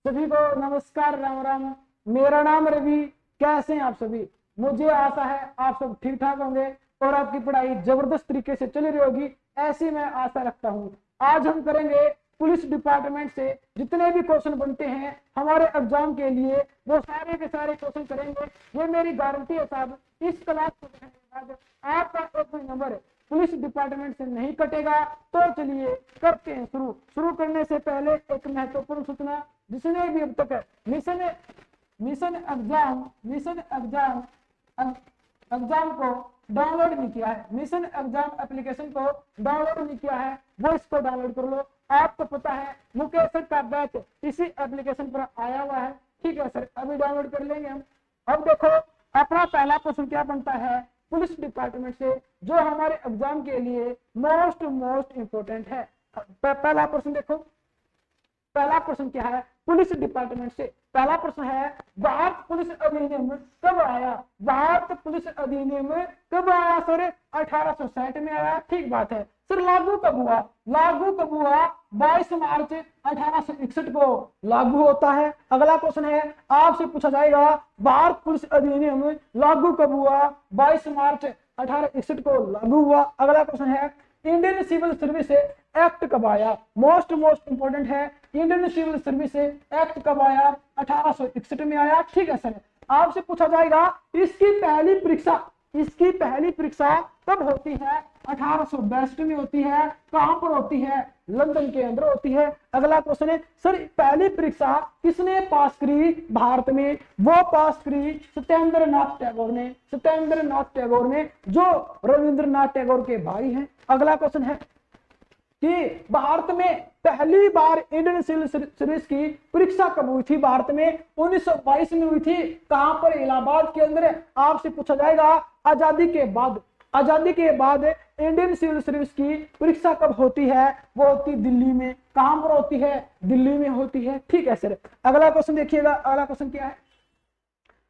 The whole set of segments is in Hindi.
सभी को नमस्कार, राम राम। मेरा नाम रवि। कैसे हैं आप सभी? मुझे आशा है आप सब ठीक ठाक होंगे और आपकी पढ़ाई जबरदस्त तरीके से चल रही होगी, ऐसी मैं आशा रखता हूं। आज हम करेंगे पुलिस डिपार्टमेंट से जितने भी क्वेश्चन बनते हैं हमारे एग्जाम के लिए, वो सारे के सारे क्वेश्चन करेंगे। ये मेरी गारंटी है साहब, इस क्लास को देखने के बाद आपका एक भी नंबर पुलिस डिपार्टमेंट से नहीं कटेगा। तो चलिए करते हैं शुरू करने से पहले एक महत्वपूर्ण सूचना, जिसने भी अब तक मिशन एग्जाम को डाउनलोड नहीं किया है, मिशन एग्जाम एप्लीकेशन को डाउनलोड नहीं किया है, वो इसको डाउनलोड कर लो। आपको पता है मुकेश सर का बैच इसी एप्लीकेशन पर आया हुआ है। ठीक है सर, अभी डाउनलोड कर लेंगे हम। अब देखो अपना पहला क्वेश्चन क्या बनता है पुलिस डिपार्टमेंट से, जो हमारे एग्जाम के लिए मोस्ट इंपोर्टेंट है। पहला प्रश्न देखो, पहला प्रश्न क्या है पुलिस डिपार्टमेंट से। पहला प्रश्न है भारत पुलिस अधिनियम कब आया? भारत पुलिस अधिनियम कब आया सर? 1860 में आया। ठीक बात है सर। लागू कब हुआ? लागू कब हुआ? 22 मार्च 1861 को लागू होता है। अगला क्वेश्चन है आपसे पूछा जाएगा भारत पुलिस अधिनियम लागू कब हुआ? 22 मार्च 1861 को लागू हुआ। अगला क्वेश्चन है इंडियन सिविल सर्विस एक्ट कब आया? मोस्ट इंपोर्टेंट है, इंडियन सिविल सर्विस एक्ट कब आया? 1861 में आया। ठीक है सर। आपसे पूछा जाएगा इसकी पहली परीक्षा कब होती है? 1862 में होती है। कहां पर होती है? लंदन के अंदर होती है। अगला क्वेश्चन है सर पहली परीक्षा किसने पास करी भारत में? वो पास करी सत्येंद्रनाथ टैगोर ने, जो रविंद्रनाथ टैगोर के भाई हैं। अगला क्वेश्चन है कि भारत में पहली बार इंडियन सिविल सर्विस की परीक्षा कब हुई थी? भारत में 1922 में हुई थी। कहां पर? इलाहाबाद के अंदर। आपसे पूछा जाएगा आजादी के बाद इंडियन सिविल सर्विस की परीक्षा कब होती है? वो होती दिल्ली में। कहां पर होती है? दिल्ली में होती है। ठीक है सर। अगला क्वेश्चन देखिएगा, अगला क्वेश्चन क्या है?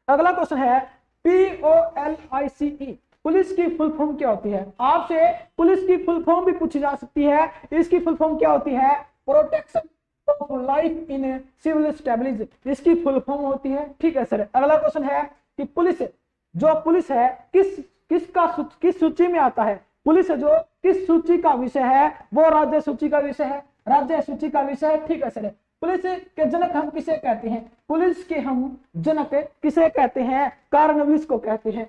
अगला क्वेश्चन है POLICE पुलिस की फुल फॉर्म क्या होती है? आपसे पुलिस की फुल फॉर्म भी पूछी जा सकती है। इसकी फुल फॉर्म क्या होती है? Protection of life in civil establish, इसकी फुल फॉर्म होती है। ठीक है सर। अगला क्वेश्चन है कि पुलिस है किस सूची में आता है? पुलिस जो किस सूची का विषय है? वो राज्य सूची का विषय है। ठीक है सर। पुलिस के जनक हम किसे कहते हैं? पुलिस के हम जनक किसे कहते हैं? कॉर्नवालिस को कहते हैं।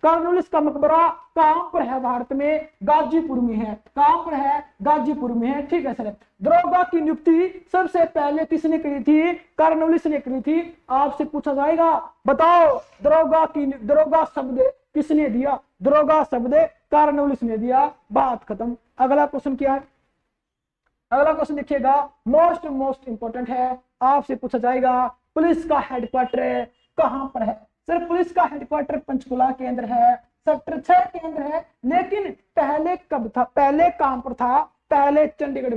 कॉर्नवालिस का मकबरा कहां पर है? भारत में गाजीपुर में है। कहां पर है? गाजीपुर में है। ठीक है सर। दरोगा की नियुक्ति सबसे पहले किसने करी थी? कॉर्नवालिस ने करी थी। आपसे पूछा जाएगा बताओ दरोगा शब्द किसने दिया? दरोगा शब्द कॉर्नवालिस ने दिया। बात खत्म। अगला क्वेश्चन क्या है? अगला क्वेश्चन देखिएगा मोस्ट इंपोर्टेंट है। आपसे पूछा जाएगा पुलिस का हेडक्वार्टर कहां पर है? सर पुलिस का हेडक्वार्टर पंचकुला के अंदर है, सेक्टर 6 के अंदर है। लेकिन पहले कब था? पहले कहां पर था? पहले चंडीगढ़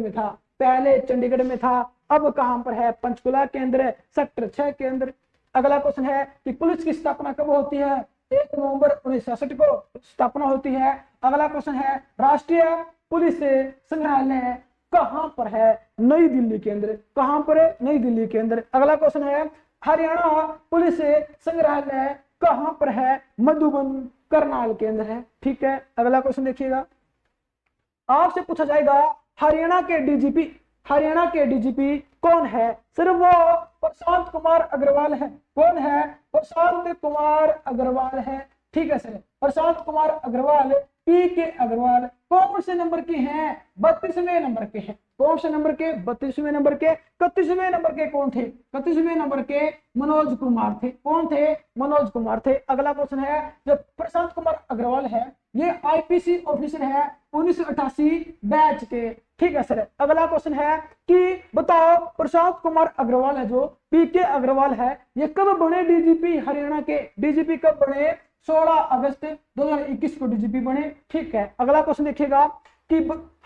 में था। अब कहां पर है? पंचकुला के अंदर, सेक्टर 6 के अंदर। अगला क्वेश्चन है कि पुलिस की स्थापना कब होती है? 1 नवंबर 1966 को स्थापना होती है। अगला क्वेश्चन है राष्ट्रीय पुलिस संग्रहालय कहां पर है? नई दिल्ली के अंदर। कहां पर है? नई दिल्ली के अंदर। अगला क्वेश्चन है हरियाणा पुलिस संग्रहालय कहां पर है? मधुबन करनाल के अंदर है। ठीक है। अगला क्वेश्चन देखिएगा। आपसे पूछा जाएगा हरियाणा के डीजीपी कौन है? सर वो प्रशांत कुमार अग्रवाल है। कौन है? प्रशांत कुमार अग्रवाल है। ठीक है सर। प्रशांत कुमार अग्रवाल PK अग्रवाल कौन से नंबर के हैं? 32वें नंबर के हैं। कौन से नंबर के? 32वें नंबर के। 31वें नंबर के कौन थे? 31वें नंबर के मनोज कुमार थे। कौन थे? मनोज कुमार थे। अगला क्वेश्चन है जो प्रशांत कुमार अग्रवाल है ये IPC ऑफिसर है 1988 बैच के। ठीक है सर। अगला क्वेश्चन है कि बताओ प्रशांत कुमार अग्रवाल है जो PK अग्रवाल है ये कब बने डीजीपी? हरियाणा के डीजीपी कब बने? 16 अगस्त 2021 को डीजीपी बने। ठीक है। अगला क्वेश्चन देखिएगा कि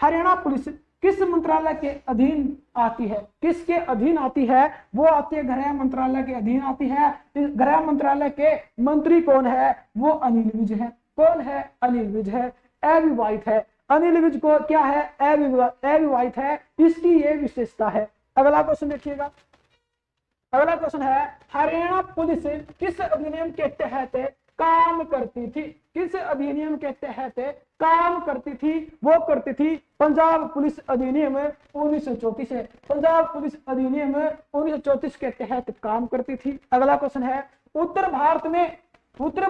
हरियाणा पुलिस किस मंत्रालय के अधीन आती है? किसके अधीन आती है? वो आती है गृह मंत्रालय के अधीन आती है। गृह मंत्रालय के मंत्री कौन है? वो अनिल विज है। कौन है? अनिल विज है। अविवाहित है। अनिल विज को क्या है? अविवाहित है। इसकी ये विशेषता है। अगला क्वेश्चन देखिएगा। अगला क्वेश्चन है हरियाणा पुलिस किस अधिनियम के तहत काम करती थी? किस अधिनियम के तहत काम करती थी? वो करती थी पंजाब पुलिस अधिनियम 1934 है। पंजाब पुलिस अधिनियम 1934 के तहत काम करती थी। अगला क्वेश्चन है उत्तर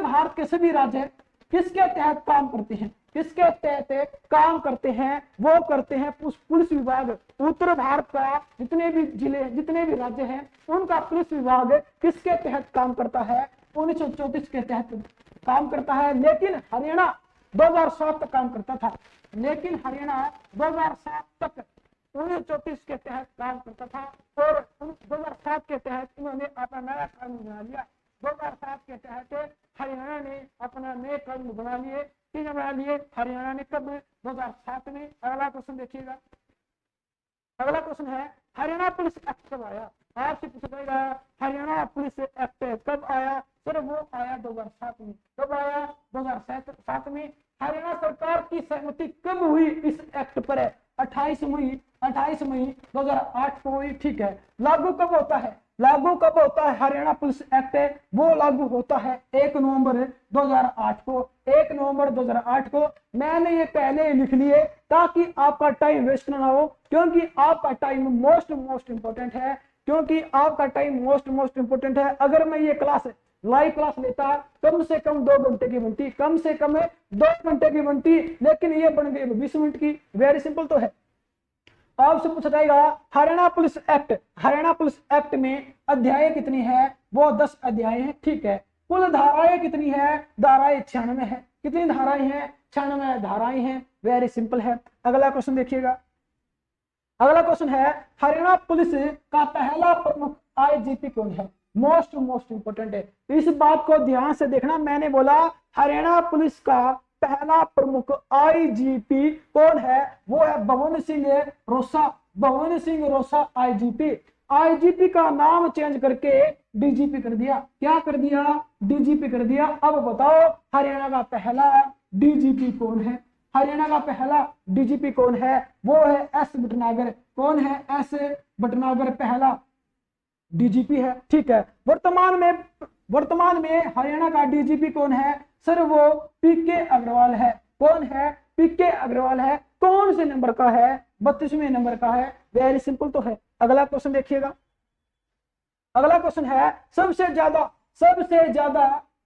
भारत के सभी राज्य किसके तहत काम करते हैं? किसके तहत काम करते हैं? वो करते हैं पुलिस विभाग। उत्तर भारत का जितने भी जिले, जितने भी राज्य हैं, उनका पुलिस विभाग किसके तहत काम करता है? 1934 के तहत काम करता है। लेकिन हरियाणा 2007 तक काम करता था। लेकिन हरियाणा 2007 तक 1934 के तहत काम करता था और 2007 के तहत इन्होंने अपना नया कानून बना लिया। 2007 के तहत हरियाणा ने अपना नए कानून बना लिए। किसने बना लिए? हरियाणा ने। कब? 2007 में। अगला क्वेश्चन देखिएगा। अगला क्वेश्चन है हरियाणा पुलिस एक्ट कब आया? आपसे पूछा जाएगा हरियाणा पुलिस एक्ट कब आया? सर वो आया 2007 में। कब आया? 2007 में। हरियाणा सरकार की सहमति कब हुई इस एक्ट पर? 28 मई 2008 को हुई। ठीक है। लागू कब होता है? लागू कब होता है हरियाणा पुलिस एक्ट? वो लागू होता है 1 नवंबर 2008 को। 1 नवंबर 2008 को। मैंने ये पहले लिख लिए ताकि आपका टाइम वेस्ट ना हो, क्योंकि आपका टाइम मोस्ट इंपोर्टेंट है। क्योंकि आपका टाइम मोस्ट इंपोर्टेंट है। अगर मैं ये क्लास लाइव क्लास लेता कम से कम 2 घंटे की बनती, कम से कम 2 घंटे की बनती, लेकिन ये बन गई 20 मिनट की। वेरी सिंपल तो है। आपसे पूछा जाएगा Haryana police act. Haryana police act में अध्याय कितनी है? वो 10 अध्याय है। ठीक है। कुल धाराएं कितनी है? धाराएं 96 है। कितनी धाराएं हैं? 96 धाराएं हैं। वेरी सिंपल है। अगला क्वेश्चन देखिएगा। अगला क्वेश्चन है हरियाणा पुलिस का पहला प्रमुख आईजीपी कौन है? मोस्ट इंपोर्टेंट है। इस बात को ध्यान से देखना। मैंने बोला हरियाणा पुलिस का पहला प्रमुख आईजीपी कौन है? वो है भवन सिंह रोसा। भवन सिंह रोसा आईजीपी। आईजीपी का नाम चेंज करके डीजीपी कर दिया। क्या कर दिया? डीजीपी कर दिया। अब बताओ हरियाणा का पहला डीजीपी कौन है? हरियाणा का पहला डीजीपी कौन है? वो है एस भटनागर। कौन है? एस भटनागर पहला डीजीपी है। ठीक है। वर्तमान में हरियाणा का डीजीपी कौन है? सर वो पीके अग्रवाल है। कौन है? पीके अग्रवाल है। कौन से नंबर का है? 32वें नंबर का है। वेरी सिंपल तो है। अगला क्वेश्चन देखिएगा। अगला क्वेश्चन है सबसे ज्यादा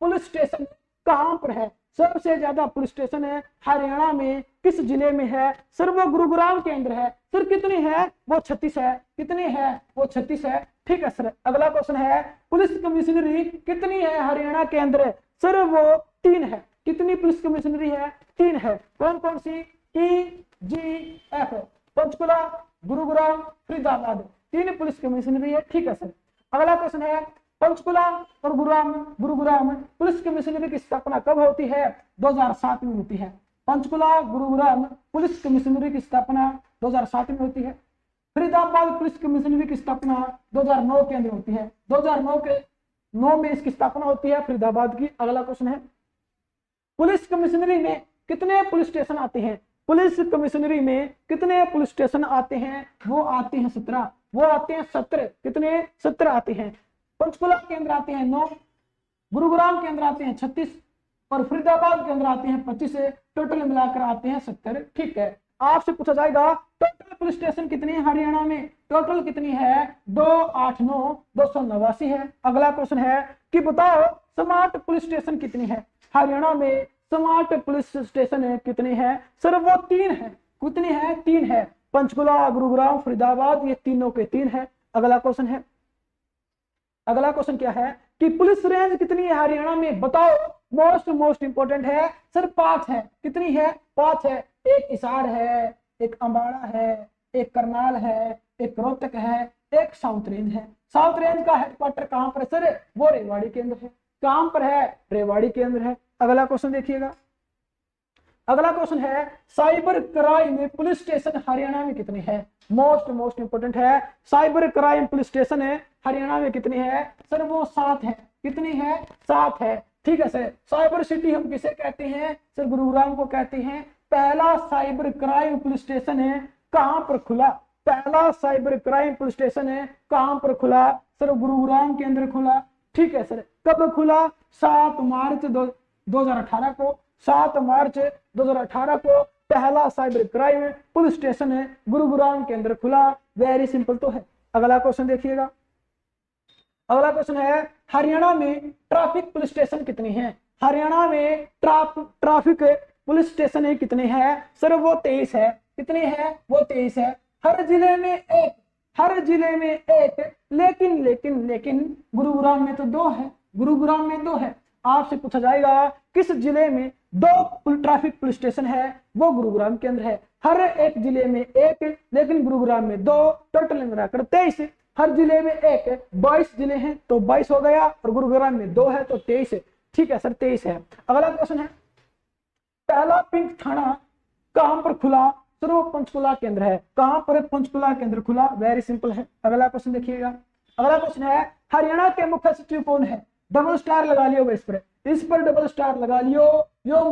पुलिस स्टेशन कहां पर है? सबसे ज्यादा पुलिस स्टेशन है हरियाणा में किस जिले में है? सर वो गुरुग्राम के अंदर है। सर कितनी है? वो 36 है। कितनी है? वो 36 है। ठीक है सर। अगला क्वेश्चन है पुलिस कमिश्नरी कितनी है हरियाणा के अंदर? सर वो 3 है। कितनी पुलिस कमिश्नरी है? 3 है। कौन कौन सी? TGF, पंचकुला, गुरुग्राम, फरीदाबाद। 3 पुलिस कमिश्नरी है। ठीक है सर। अगला क्वेश्चन है पंचकुला और गुरुग्राम पुलिस कमिश्नरी की स्थापना कब होती है? 2007 में होती है। पंचकुला गुरुग्राम पुलिस कमिश्नरी की स्थापना 2007 में होती है। फरीदाबाद पुलिस कमिश्नरी की स्थापना 2009 के अंदर होती है। 2009 में इसकी स्थापना होती है फरीदाबाद की। अगला क्वेश्चन है पुलिस कमिश्नरी में कितने पुलिस स्टेशन आते हैं? पुलिस कमिश्नरी में कितने पुलिस स्टेशन आते हैं? वो आते हैं 17। वो आते हैं 17। कितने? 17 आते हैं। पंचकुला के अंदर आते हैं 9, गुरुग्राम के अंदर आते हैं 36 और फरीदाबाद के अंदर आते हैं 25। टोटल मिलाकर आते हैं 70। ठीक है। आपसे पूछा जाएगा टोटल पुलिस स्टेशन कितनी है हरियाणा में? टोटल कितनी है? 289 289 है। अगला क्वेश्चन है कि बताओ स्मार्ट पुलिस स्टेशन कितनी है हरियाणा में? स्मार्ट पुलिस स्टेशन कितनी है? सर वो 3 है। कितनी है? 3 है। पंचकुला, गुरुग्राम, फरीदाबाद, ये तीनों के 3 है। अगला क्वेश्चन है। अगला क्वेश्चन क्या है कि पुलिस रेंज कितनी है हरियाणा में? बताओ। मोस्ट इंपोर्टेंट है। सर 5 है। कितनी है? 5 है। एक हिसार है, एक अंबाड़ा है, एक करनाल है, एक रोहतक है, एक साउथ रेंज है। साउथ रेंज का हेडक्वार्टर कहां पर है? सर वो रेवाड़ी के अंदर है। कहां पर है? रेवाड़ी के अंदर है। अगला क्वेश्चन देखिएगा। अगला क्वेश्चन है साइबर क्राइम में पुलिस स्टेशन हरियाणा में कितने हैं? मोस्ट इंपोर्टेंट है। साइबर क्राइम पुलिस स्टेशन है हरियाणा में कितनी है? सर वो 7 है। कितनी है? 7 है। ठीक है सर। साइबर सिटी हम किसे कहते हैं? सर गुरुग्राम को कहते हैं। पहला साइबर क्राइम पुलिस स्टेशन है कहां पर खुला? पहला साइबर क्राइम पुलिस स्टेशन है कहां पर खुला? सर गुरुग्राम के अंदर खुला। ठीक है सर, कब खुला? 7 मार्च 2018 को। 7 मार्च 2018 को पहला साइबर क्राइम पुलिस स्टेशन है गुरुग्राम के अंदर खुला। वेरी सिंपल तो है। अगला क्वेश्चन देखिएगा। अगला क्वेश्चन है हरियाणा में ट्रैफिक पुलिस स्टेशन कितने हैं? हरियाणा में ट्रैफिक पुलिस स्टेशन है कितने हैं? सर वो 23 है। कितने हैं? वो 23 है। हर जिले में एक, हर जिले में एक, लेकिन लेकिन लेकिन गुरुग्राम में तो 2 है। गुरुग्राम में 2 है। आपसे पूछा जाएगा किस जिले में 2 ट्रैफिक पुलिस स्टेशन है? वो गुरुग्राम के अंदर है। हर एक जिले में एक, लेकिन गुरुग्राम में 2, टोटल मिलाकर 23। हर जिले में एक, 22 जिले हैं तो 22 हो गया, और गुरुग्राम में 2 है तो 23 है। ठीक है सर, 23 है। अगला क्वेश्चन है पहला पिंक थाना कहां पर खुला? सर वो पंचकुला के अंदर है। कहां पर? पंचकुला के अंदर खुला। वेरी सिंपल है। अगला क्वेश्चन देखिएगा। अगला क्वेश्चन है हरियाणा के मुख्य सचिव कौन है? डबल स्टार लगा लियो इस पर डबल स्टार लगा लियो। यो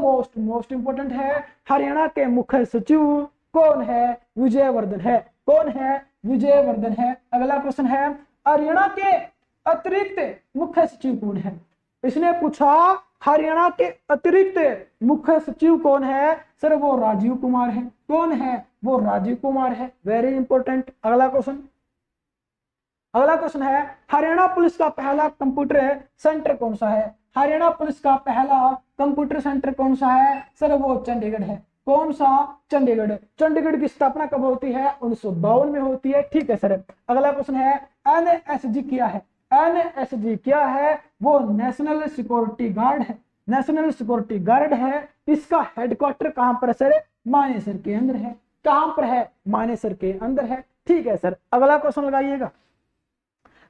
मोस्ट इंपोर्टेंट है। हरियाणा के मुख्य सचिव कौन है? विजयवर्धन है। कौन है? विजयवर्धन है। अगला क्वेश्चन है हरियाणा के अतिरिक्त मुख्य सचिव कौन है? इसने पूछा हरियाणा के अतिरिक्त मुख्य सचिव कौन है? सर वो राजीव कुमार है। कौन है? वो राजीव कुमार है। Very important. अगला क्वेश्चन। अगला क्वेश्चन है हरियाणा पुलिस का पहला कंप्यूटर सेंटर कौन सा है? हरियाणा पुलिस का पहला कंप्यूटर सेंटर कौन सा है? सर वो चंडीगढ़ है। कौन सा? चंडीगढ़। चंडीगढ़ की स्थापना कब होती है? 1952 में होती है। ठीक है सर। अगला क्वेश्चन है एनएसजी क्या है? एनएसजी क्या है? वो नेशनल सिक्योरिटी गार्ड है। नेशनल सिक्योरिटी गार्ड है। इसका हेडक्वार्टर कहां पर? सर मानेसर के अंदर है। कहां पर है? मानेसर के अंदर है। ठीक है सर। अगला क्वेश्चन लगाइएगा।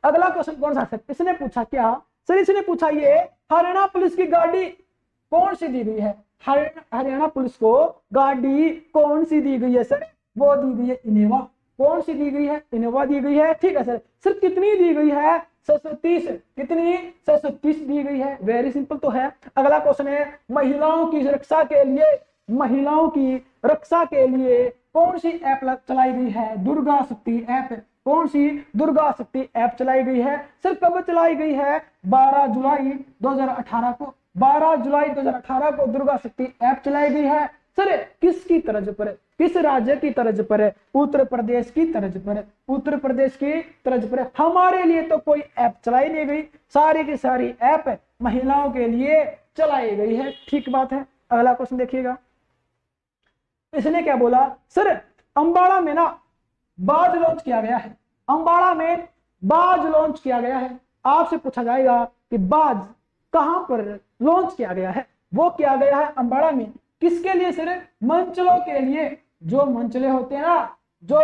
अगला क्वेश्चन कौन सा सर? इसने पूछा क्या? सर इसने पूछा ये हरियाणा पुलिस की गाड़ी कौन सी दी गई है? हरियाणा पुलिस को गाड़ी कौन सी दी गई है? सर वो दी गई है इनोवा। कौन सी दी गई है? इनोवा दी गई है। ठीक है सर। सर कितनी दी गई है? 730। कितनी? 730 दी गई है। वेरी सिंपल तो है। अगला क्वेश्चन है महिलाओं की रक्षा के लिए, महिलाओं की रक्षा के लिए कौन सी ऐप चलाई गई है? दुर्गा शक्ति ऐप। कौन सी? दुर्गा शक्ति ऐप चलाई गई है। सर कब चलाई गई है? 12 जुलाई 2018 को। 12 जुलाई 2018 को दुर्गा शक्ति ऐप चलाई गई है। सर किसकी तर्ज पर? किस राज्य की तर्ज पर? उत्तर प्रदेश की तर्ज पर। उत्तर प्रदेश की तर्ज पर। हमारे लिए तो कोई ऐप चलाई नहीं गई, सारी की सारी ऐप महिलाओं के लिए चलाई गई है। ठीक बात है। अगला क्वेश्चन देखिएगा। इसने क्या बोला? सर अंबाला में ना बाज लॉन्च किया गया है। अंबाला में बाज लॉन्च किया गया है। आपसे पूछा जाएगा कि बाज कहां पर लॉन्च किया गया है? वो किया गया है अंबाला में। किसके लिए? सर मंचलों के लिए। जो मंचले होते हैं ना, जो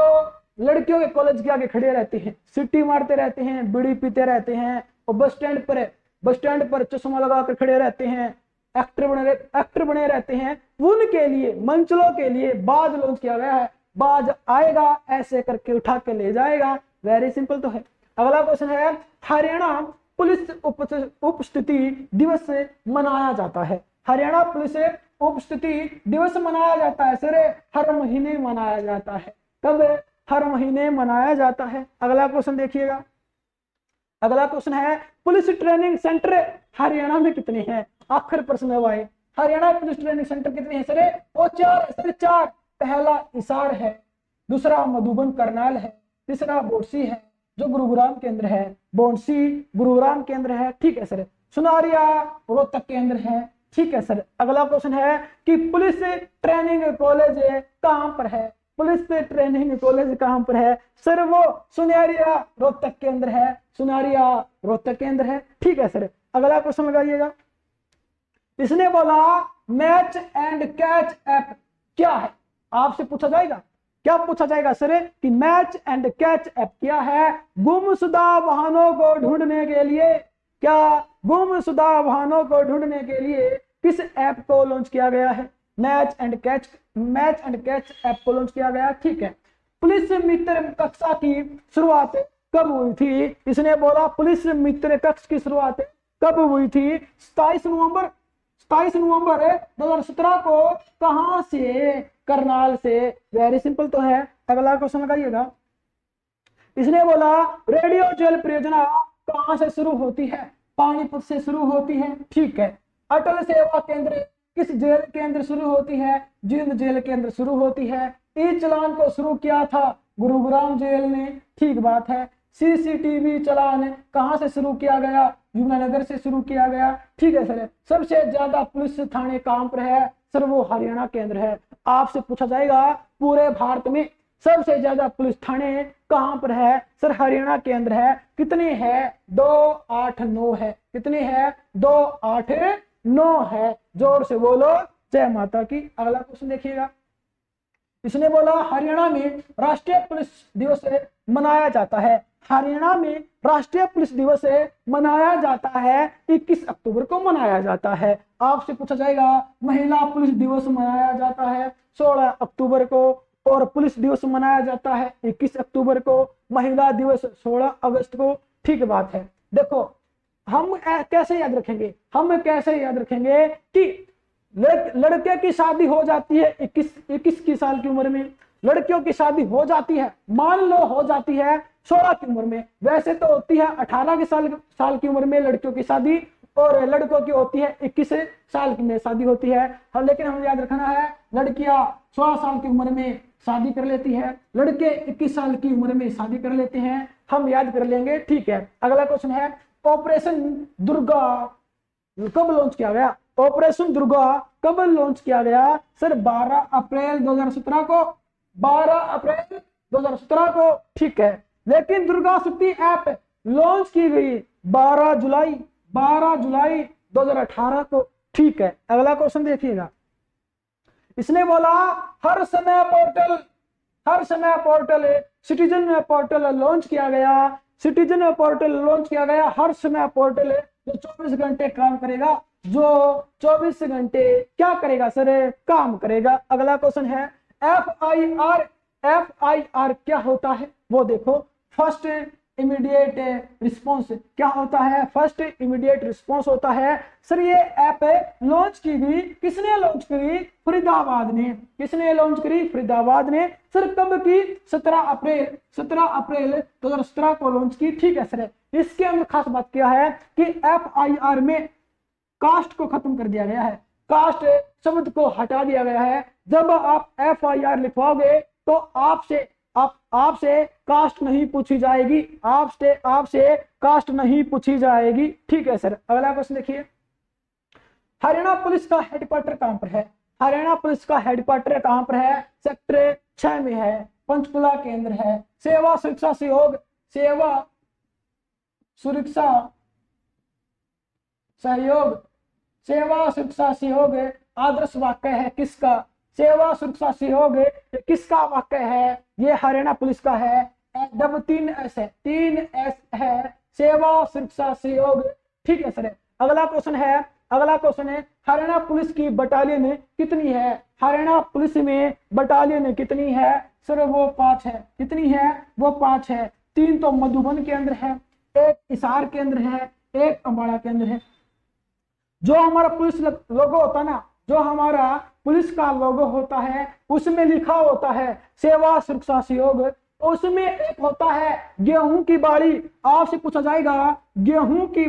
लड़कियों के कॉलेज के आगे खड़े रहते हैं, सिटी मारते रहते हैं, बीड़ी पीते रहते हैं, और बस स्टैंड पर चश्मा लगाकर खड़े रहते हैं, एक्टर बने रहते हैं, उनके लिए, मंचलों के लिए बाज लॉन्च किया गया है। बाज आएगा, ऐसे करके उठा के ले जाएगा। वेरी सिंपल तो है। अगला क्वेश्चन है हरियाणा पुलिस उपस्थिति दिवस मनाया जाता है। हरियाणा पुलिस उपस्थिति दिवस मनाया जाता है। सर हर महीने मनाया जाता है। कब? हर महीने मनाया जाता है। अगला क्वेश्चन देखिएगा। अगला क्वेश्चन है पुलिस ट्रेनिंग सेंटर हरियाणा में कितने हैं? आखिर प्रश्न है भाई। हरियाणा पुलिस ट्रेनिंग सेंटर कितने हैं? सर वो 4। सर 4। पहला हिसार है, दूसरा मधुबन करनाल है, तीसरा बोर्सी है जो गुरुग्राम के अंदर है। बोर्सी गुरुग्राम के अंदर है। ठीक है सर। सुनारिया रोहतक के अंदर है। ठीक है सर। अगला क्वेश्चन है कि पुलिस ट्रेनिंग कॉलेज कहां पर है? पुलिस ट्रेनिंग कॉलेज कहां पर है? सर वो सुनारिया रोहतक के अंदर है। सुनारिया रोहतक के अंदर है। ठीक है सर। अगला क्वेश्चन लगाइएगा। इसने बोला मैच एंड कैच ऐप क्या है? आपसे पूछा जाएगा। क्या पूछा जाएगा सर? कि मैच एंड कैच ऐप क्या है? गुमशुदा वाहनों को ढूंढने के लिए, क्या गुमशुदा वाहनों को ढूंढने के लिए किस ऐप को लॉन्च किया गया है? मैच एंड कैच ऐप को लॉन्च किया गया। ठीक है। पुलिस मित्र कक्षा की शुरुआत कब हुई थी? इसने बोला पुलिस मित्र कक्ष की शुरुआत कब हुई थी? 27 नवंबर 2017 को। कहां से? करनाल से। वेरी सिंपल तो है। अगला क्वेश्चन लगाइएगा। इसने बोला रेडियो जेल परियोजना कहां से शुरू होती है? पानीपत से शुरू होती है, ठीक है। अटल सेवा केंद्र किस जेल के अंदर शुरू होती है? जींद जेल के अंदर शुरू होती है। ई चलान को शुरू किया था गुरुग्राम जेल ने, ठीक बात है। सीसीटीवी चलान कहां से शुरू किया गया? यमुनानगर से शुरू किया गया, ठीक है सर। सबसे ज्यादा पुलिस थाने कहां पर है? सर वो हरियाणा के अंदर है। आपसे पूछा जाएगा पूरे भारत में सबसे ज्यादा पुलिस थाने कहां पर है? सर हरियाणा के अंदर है। कितने है? 289 है। कितने है? 289 है। जोर से बोलो जय माता की। अगला क्वेश्चन देखिएगा। इसने बोला हरियाणा में राष्ट्रीय पुलिस दिवस मनाया जाता है। हरियाणा में राष्ट्रीय पुलिस दिवस मनाया जाता है 21 अक्टूबर को मनाया जाता है। आपसे पूछा जाएगा महिला पुलिस दिवस मनाया जाता है 16 अक्टूबर को, और पुलिस दिवस मनाया जाता है 21 अक्टूबर को, महिला दिवस 16 अगस्त को, ठीक बात है। देखो हम कैसे याद रखेंगे? हम कैसे याद रखेंगे कि लड़के की शादी हो जाती है 21 की साल की उम्र में, लड़कियों की शादी हो जाती है, मान लो हो जाती है 16 की उम्र में। वैसे तो होती है 18 की साल की उम्र में लड़कियों की शादी, और लड़कों की होती है 21 साल की में शादी होती है। लेकिन हमें याद रखना है लड़कियां 16 साल की उम्र में शादी कर लेती है, लड़के 21 साल की उम्र में शादी कर लेते हैं। हम याद कर लेंगे, ठीक है। अगला क्वेश्चन है ऑपरेशन दुर्गा कब लॉन्च किया गया? ऑपरेशन दुर्गा कब लॉन्च किया गया? सर 12 अप्रैल 2017 को, 12 अप्रैल 2017 को, ठीक है। लेकिन दुर्गा शक्ति ऐप लॉन्च की गई 12 जुलाई 2018 को, ठीक है। अगला क्वेश्चन देखिएगा। इसने बोला हर समय पोर्टल सिटीजन पोर्टल लॉन्च किया गया। सिटीजन पोर्टल लॉन्च किया गया हर समय पोर्टल जो 24 घंटे काम करेगा, जो 24 घंटे क्या करेगा सर? काम करेगा। अगला क्वेश्चन है FIR क्या होता है? वो देखो फर्स्ट इमीडिएट रिस्पॉन्स क्या होता है? फर्स्ट इमीडिएट रिस्पॉन्स होता है। सर ये ऐप लॉन्च की गई, किसने लॉन्च करी? फरीदाबाद ने। किसने लॉन्च करी? फरीदाबाद ने। सर कब की? 17 अप्रैल 2017 को लॉन्च की, ठीक है सर। इसके अंदर खास बात क्या है कि FIR में कास्ट को खत्म कर दिया गया है, कास्ट शब्द को हटा दिया गया है। जब आप FIR लिखवाओगे तो आपसे कास्ट नहीं पूछी जाएगी, आपसे कास्ट नहीं पूछी जाएगी, ठीक है सर। अगला क्वेश्चन देखिए। हरियाणा पुलिस का हेडक्वार्टर कहां पर है? हरियाणा पुलिस का हेडक्वार्टर कहां पर है? सेक्टर 6 में है, पंचकुला के अंदर है। सेवा सुरक्षा सहयोग आदर्श वाक्य है किसका? सेवा सुरक्षा सहयोग किसका वाक्य है? ये हरियाणा पुलिस का है। जब 3 S है, सेवा सुरक्षा सहयोग, ठीक है सर। अगला क्वेश्चन है हरियाणा पुलिस की बटालियन कितनी है? हरियाणा पुलिस में बटालियन कितनी है? सर वो 5 है। कितनी है? वो 5 है। 3 तो मधुबन के अंदर है, 1 हिसार के अंदर है, 1 अम्बाड़ा के अंदर है। जो हमारा पुलिस लोगो होता है ना, जो हमारा पुलिस का लोगो होता है उसमें लिखा होता है सेवा सुरक्षा सहयोग, उसमें एक होता है गेहूं की बाली। आपसे पूछा जाएगा गेहूं की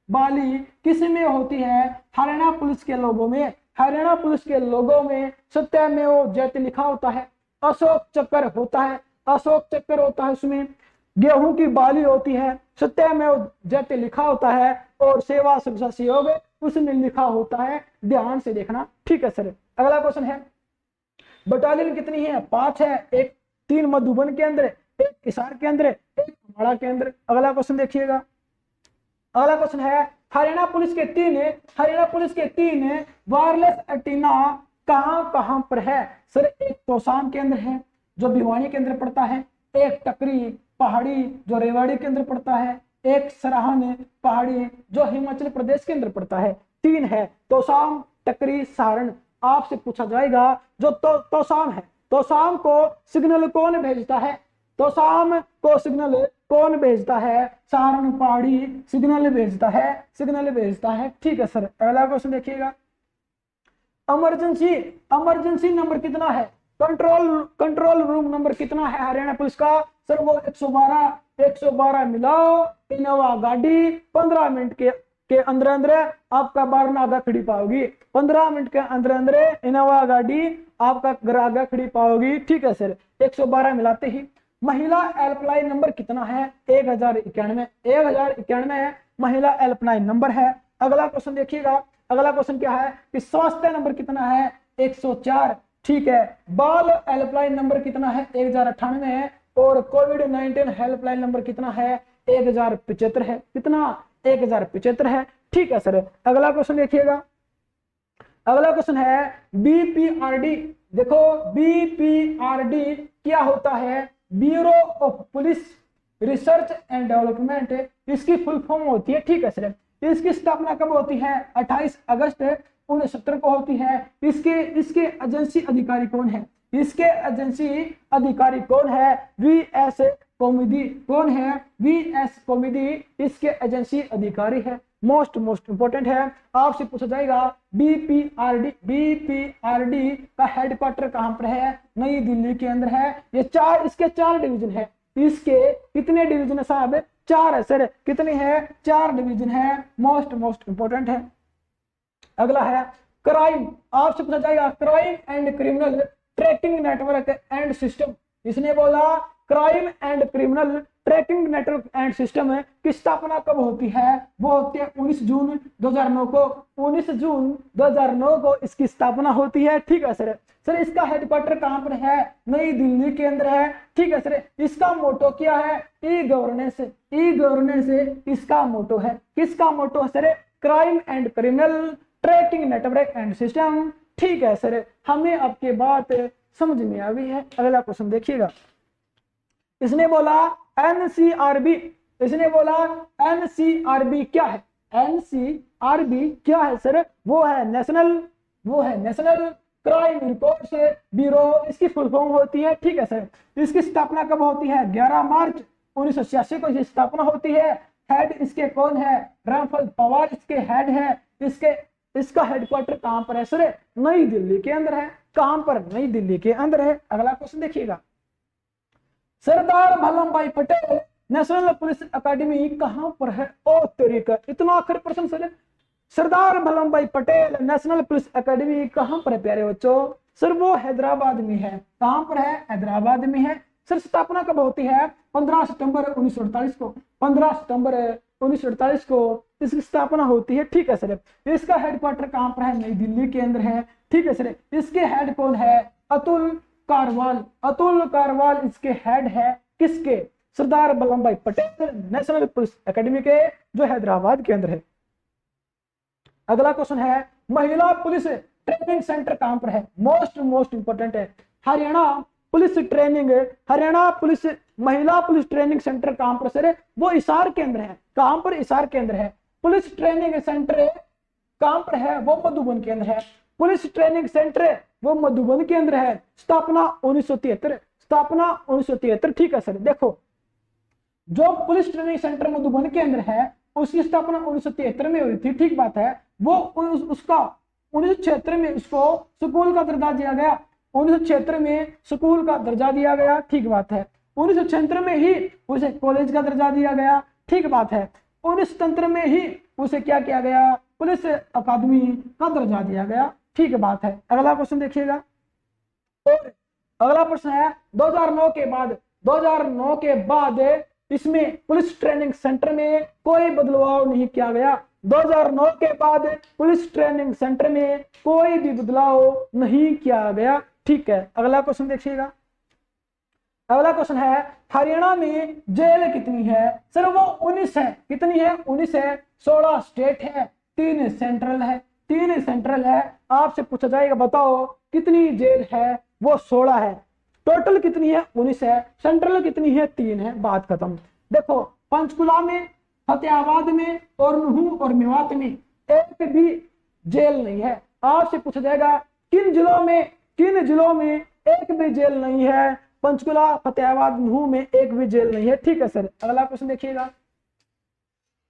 बाली किस में होती है? हरियाणा पुलिस के लोगों में। हरियाणा पुलिस के लोगों में सत्यमेव जयते लिखा होता है, अशोक चक्र होता है, उसमें गेहूं की बाली होती है, सत्यमेव जयते लिखा होता है, और सेवा सुरक्षा सहयोग उसमें लिखा होता है। ध्यान से देखना, ठीक है सर। अगला क्वेश्चन है बटालियन कितनी है? 5 है। 3 मधुबन के अंदर, 1 हिसार के अंदर, 1 अम्बाड़ा के अंदर। अगला क्वेश्चन देखिएगा। अगला क्वेश्चन है हरियाणा पुलिस के 3 वायरलेस एंटीना कहां पर है? सर एक तोशाम के अंदर है जो भिवानी के अंदर पड़ता है, एक टकरी पहाड़ी जो रेवाड़ी के अंदर पड़ता है, एक सराहन पहाड़ी जो हिमाचल प्रदेश के अंदर पड़ता है। 3 है तोशाम, टकरी, सारण। आपसे पूछा जाएगा जो तोशाम है, तोशाम को सिग्नल कौन भेजता है? तोशाम को सिग्नल कौन भेजता है? सारण पहाड़ी सिग्नल भेजता है, ठीक है सर। अगला क्वेश्चन देखिएगा। इमरजेंसी नंबर कितना है? कंट्रोल रूम नंबर कितना है हरियाणा पुलिस का? सर वो 112 मिलाओ, इनोवा गाड़ी 15 मिनट के अंदर अंदर आपका बार आगा खड़ी पाओगी। 15 मिनट के अंदर अंदर इनोवा गाड़ी आपका घर आगा खड़ी पाओगी। ठीक है सर, 112 मिलाते ही महिला हेल्पलाइन नंबर कितना है? 1091 महिला हेल्पलाइन नंबर है। अगला क्वेश्चन देखिएगा, अगला क्वेश्चन क्या है कि स्वास्थ्य नंबर कितना है? 104। ठीक है, बाल हेल्पलाइन नंबर कितना है? 1098 है। और कोविड-19 हेल्पलाइन नंबर कितना है? 1075 है। कितना? 1075 है। ठीक है सर, अगला क्वेश्चन देखिएगा, अगला क्वेश्चन है बीपीआरडी। देखो बीपीआरडी क्या होता है? Bureau of police research and development, इसकी फुल फॉर्म होती है। ठीक है सर, इसकी स्थापना कब होती है? 28 अगस्त 1970 को होती है। इसके एजेंसी अधिकारी कौन है? इसके एजेंसी अधिकारी कौन है? वीएस कोमिदी। कौन है? वीएस कोमिदी इसके एजेंसी अधिकारी है। मोस्ट इंपोर्टेंट है, आपसे पूछा जाएगा बीपीआरडी का हेडक्वार्टर कहां पर है? नई दिल्ली के अंदर है। इसके 4 डिवीजन है। इसके कितने डिवीजन है साहब? 4 है सर। कितने हैं? 4 डिवीजन है। मोस्ट इंपोर्टेंट है। अगला है क्राइम, आपसे पूछा जाएगा crime and criminal tracking network and system. इसने बोला crime and criminal tracking network and system की स्थापना कब होती है? वो होती है 19 जून 2009 को। 19 जून 2009 को इसकी स्थापना होती है। ठीक है सर, इसका हेडक्वार्टर कहां पर है? नई दिल्ली के अंदर है। ठीक है सर, इसका मोटो क्या है? E governance. ई गवर्नेंस इसका मोटो है। किसका मोटो है sir? Crime and criminal tracking network and system. ठीक है सर, हमें आपकी बात समझ में आ गई है। अगला क्वेश्चन देखिएगा, इसने बोला एनसीआरबी। इसने बोला एनसीआरबी क्या है? एनसीआरबी क्या है सर? वो है नेशनल क्राइम रिकॉर्ड्स ब्यूरो, इसकी फुल फॉर्म होती है। ठीक है सर, इसकी स्थापना कब होती है? 11 मार्च 1986 को इसकी स्थापना होती है। हेड इसके कौन है? रामफल पवार इसके हेड है। इसका हेडक्वार्टर कहां पर है सर? नई दिल्ली के अंदर है। कहां पर? नई दिल्ली के अंदर है। अगला क्वेश्चन देखिएगा, सरदार वल्लभ भाई पटेल नेशनल पुलिस अकेडमी कहां पर है? ओ तरीका, इतना आखिर प्रश्न सर। सरदार वल्लभ भाई पटेल नेशनल पुलिस अकेडमी कहां पर है प्यारे बच्चों? सर वो हैदराबाद में है। कहां पर है? हैदराबाद में है। सर स्थापना कब होती है? 15 सितंबर 1948 को। 15 सितंबर 1948 को इसकी स्थापना होती है। ठीक है सर, इसका हेडक्वार्टर कहां पर है? नई दिल्ली के अंदर है। ठीक है सर, इसके हेड कौन है? अतुल कारवाल इसके हेड है। किसके? सरदार वल्लभ भाई पटेल नेशनल पुलिस एकेडमी के, जो हैदराबाद के अंदर है। अगला क्वेश्चन है महिला पुलिस ट्रेनिंग सेंटर कहां पर है? मोस्ट इंपोर्टेंट है। हरियाणा पुलिस महिला पुलिस ट्रेनिंग सेंटर कहां पर सर? वो हिसार के अंदर है। कहां पर? हिसार के अंदर है। पुलिस ट्रेनिंग सेंटर कहां पर है? वो मधुबन के अंदर है। पुलिस ट्रेनिंग सेंटर वो मधुबन के अंदर है। स्थापना 1973। ठीक है सर, देखो जो पुलिस ट्रेनिंग सेंटर मधुबन के अंदर है उसकी स्थापना 1973 में हुई थी। ठीक बात है, वो उसका 1976 में उसको स्कूल का दर्जा दिया गया। 1976 में स्कूल का दर्जा दिया गया। ठीक बात है, 1976 में ही उसे कॉलेज का दर्जा दिया गया। ठीक बात है, 1977 में ही उसे क्या किया गया? पुलिस अकादमी का दर्जा दिया गया। ठीक बात है, अगला क्वेश्चन देखिएगा। और अगला प्रश्न है 2009 के बाद इसमें पुलिस ट्रेनिंग सेंटर में कोई बदलाव नहीं किया गया। 2009 के बाद पुलिस ट्रेनिंग सेंटर में कोई भी बदलाव नहीं किया गया। ठीक है, अगला क्वेश्चन देखिएगा। अगला क्वेश्चन है हरियाणा में जेल कितनी है? सर वो 19 है। कितनी है? 19 है। 16 स्टेट है, 3 सेंट्रल है। आपसे पूछा जाएगा बताओ कितनी जेल है? वो 16 है। टोटल कितनी है? 19 है। सेंट्रल कितनी है? 3 है। बात खत्म। देखो पंचकुला में, फतेहाबाद में और नुहू और मेवात में एक भी जेल नहीं है। आपसे पूछा जाएगा किन जिलों में एक भी जेल नहीं है? पंचकुला, फतेहाबाद, नुहू में एक भी जेल नहीं है। ठीक है सर, अगला क्वेश्चन देखिएगा।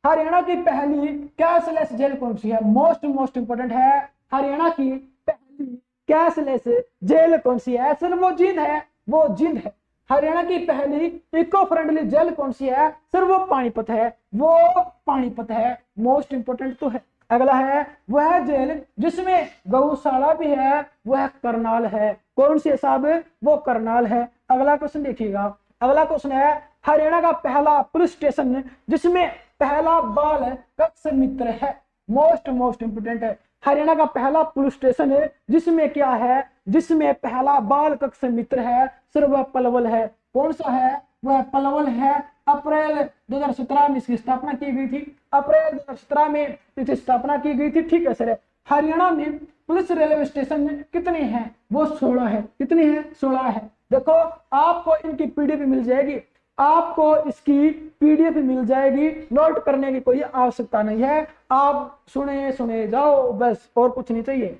हरियाणा की पहली कैशलेस जेल कौन सी है? मोस्ट इंपोर्टेंट है। हरियाणा की पहली कैशलेस जेल कौन सी है? सर वो जिंद है, वो जिंद है। हरियाणा की पहली इको फ्रेंडली जेल कौन सी है? सर वो पानीपत है, वो पानीपत है। मोस्ट इंपोर्टेंट तो है। अगला है वह जेल जिसमें गौशाला भी है, वह करनाल है। कौन सी है साहब? वो करनाल है। अगला क्वेश्चन देखिएगा। अगला क्वेश्चन है हरियाणा का पहला पुलिस स्टेशन जिसमें पहला बाल कक्ष मित्र है। मोस्ट इंपोर्टेंट है। हरियाणा का पहला पुलिस स्टेशन है जिसमें क्या है? जिसमें पहला बाल कक्ष मित्र है। सर वह पलवल है। कौन सा है? वह पलवल है। अप्रैल 2017 में इसकी स्थापना की गई थी। अप्रैल 2017 में इसकी स्थापना की गई थी। ठीक है सर। हरियाणा में पुलिस रेलवे स्टेशन कितने हैं? वो 16 है। कितने हैं? 16 है। देखो आपको इनकी पीडीएफ मिल जाएगी, आपको इसकी पीडीएफ मिल जाएगी, नोट करने की कोई आवश्यकता नहीं है। आप सुने जाओ बस, और कुछ नहीं चाहिए।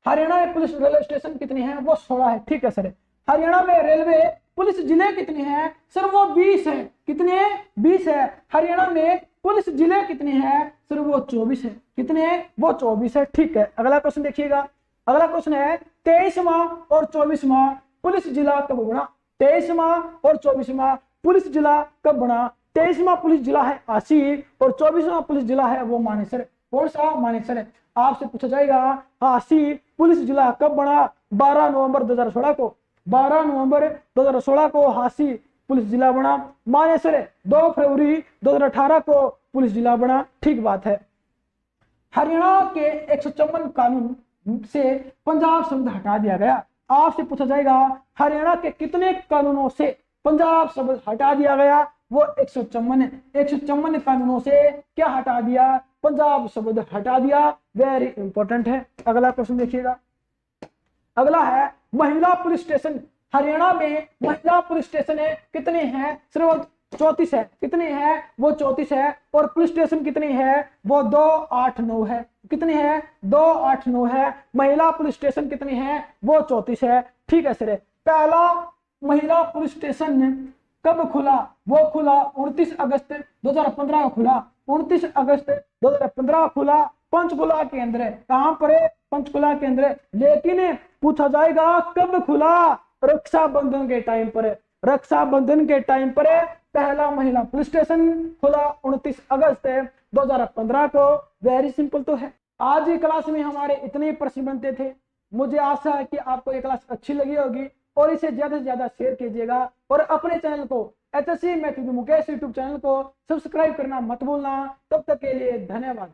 हरियाणा में पुलिस रेलवे स्टेशन कितने हैं? वो 16 है। ठीक है सर। हरियाणा में रेलवे पुलिस जिले कितने हैं? सर वो 20 है। कितने? 20 है। हरियाणा में पुलिस जिले कितने हैं? सर वो 24 है। कितने? वो 24 है। ठीक है। अगला क्वेश्चन देखिएगा। अगला क्वेश्चन है 23वां और 24वां पुलिस जिला कब बना? 23वां और 24वां पुलिस जिला कब बना? 23वां पुलिस जिला है आसी और 24वां पुलिस जिला है वो मानेसर। कौन सा? मानेसर है। आपसे पूछा जाएगा आसी पुलिस जिला कब बना? 12 नवंबर 2016 को। 12 नवंबर 2016 को हासी पुलिस जिला बना। मानेसर 2 फरवरी 2018 को पुलिस जिला बना। ठीक बात है। हरियाणा के 154 कानून से पंजाब शब्द हटा दिया गया। आपसे पूछा जाएगा हरियाणा के कितने कानूनों से पंजाब शब्द हटा दिया गया? वो 154 है। 154 कानूनों से क्या हटा दिया? पंजाब शब्द हटा दिया। वेरी इंपॉर्टेंट है। अगला क्वेश्चन देखिएगा। अगला है महिला पुलिस स्टेशन। हरियाणा में महिला पुलिस स्टेशन है कितने हैं? सिर्फ 34 है। कितने हैं? वो 34 है। और पुलिस स्टेशन कितने हैं? वो 289 है। कितने हैं? 289 है। महिला पुलिस स्टेशन कितने हैं? वो 34 है। ठीक है सर। पहला महिला पुलिस स्टेशन कब खुला? वो खुला 29 अगस्त 2015 को खुला। 29 अगस्त 2015 खुला पंचकुला के अंदर। कहां पर है? पंचकुला के अंदर। लेकिन पूछा जाएगा कब खुला? रक्षाबंधन के टाइम पर। रक्षाबंधन के टाइम पर पहला महिला पुलिस स्टेशन खुला 29 अगस्त 2015 को। वेरी सिंपल तो है। आज की क्लास में हमारे इतने प्रश्न बनते थे। मुझे आशा है कि आपको ये क्लास अच्छी लगी होगी और इसे ज्यादा से ज्यादा शेयर कीजिएगा और अपने चैनल को HSC math with Mukesh YouTube channel को सब्सक्राइब करना मत भूलना। तब तक के लिए धन्यवाद।